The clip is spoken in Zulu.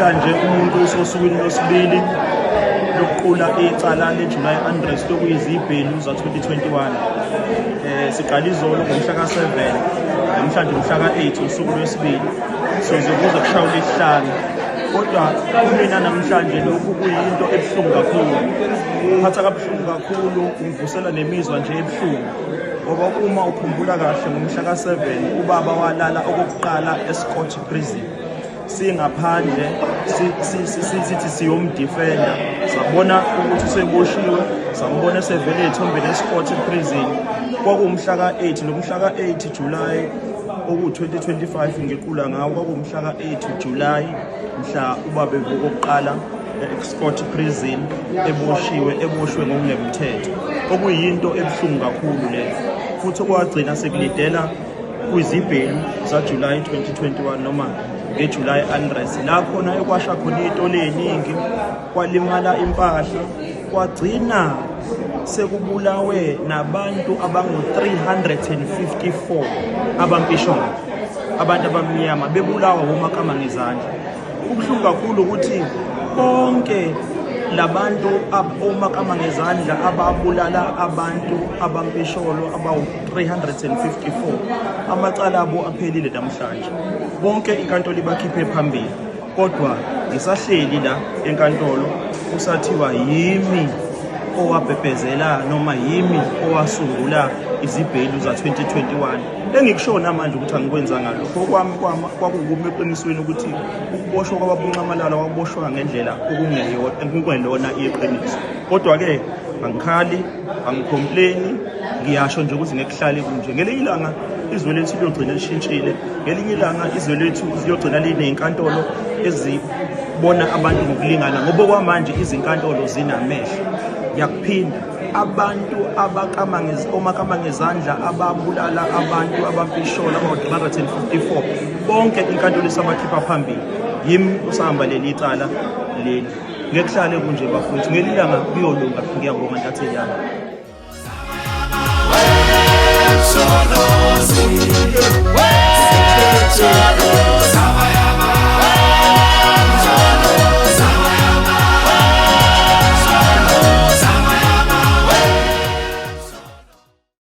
namhlanje umuntu usosukwini losibili lokuqula icala leJuly unrest okuyizibhelu za-2021. Siqala izolo ngomhla ka-7, namhlanje umhla ka-8 usuku lwesibili, sozokuza kushaya uLwesihlanu. Kodwa kumina namhlanje lokhu kuyinto ebuhlungu kakhulu, kuphatha kabuhlungu kakhulu, kungivusela nemizwa nje ebuhlungu. Ngoba uma ukhumbula kahle ngomhla ka-7 ubaba walala okokuqala eScott Prison. Singaphandle sithi siyomdefenda, sabona ukuthi useboshiwe, sambona esevele ethombeni eScott Prison. Kwakuwumhla ka-8 nomhla ka-8 July oku-2025 ngiqula ngawo, kwakuwumhla ka-8 July mhla ubaba evuka okokuqala eScott Prison eboshwe ngokungemthetho, okuyinto ebuhlungu kakhulu leyo, futhi okwagcina sekulidela kuyizibhelu za-July 2021 noma ngeJuly unrest, la khona ekwasha khona iy'tolo ey'ningi, kwalimala impahla, kwagcina sekubulawe nabantu abangu-354 abampisholo, abantu abamnyama bebulawa omakama ngezandla. Kubuhlungu kakhulu ukuthi bonke labantu omakama ngezandla ababulala abantu abampisholo abawu-354 amacala abo aphelile namhlanje. Bonke inkantolo ibakhiphe phambili, kodwa ngisahleli la enkantolo kusathiwa yimi owabhebhezela noma yimi owasungula izibhelu za-2021. Engikushoyo manje ukuthi angikwenzanga lokho, kwakungumi eqinisweni ukuthi ukuboshwa kwababuncamalala waboshwa ngendlela okungelona iqiniso. Kodwa-ke angikhali, angicomplaini, ngiyasho nje ukuthi ngekuhlale kunje. Ngelinye ilanga izwe lethu liyogcina lishintshile, ngelinye ilanga izwe lethu liyogcina liney'nkantolo ezibona abantu ngokulingana, ngoba kwamanje izinkantolo zinamehlo. Yakuphinda abantu omakama ngezandla ababulala abantu abampisholo abawu-354 bonke inkantolo isabakhipha phambili, yimi usahamba leli cala leli. Ngekuhlale kunje bafowethu, ngelinye ilanga kuyolunga. Ngiyabonga ntatheli yami.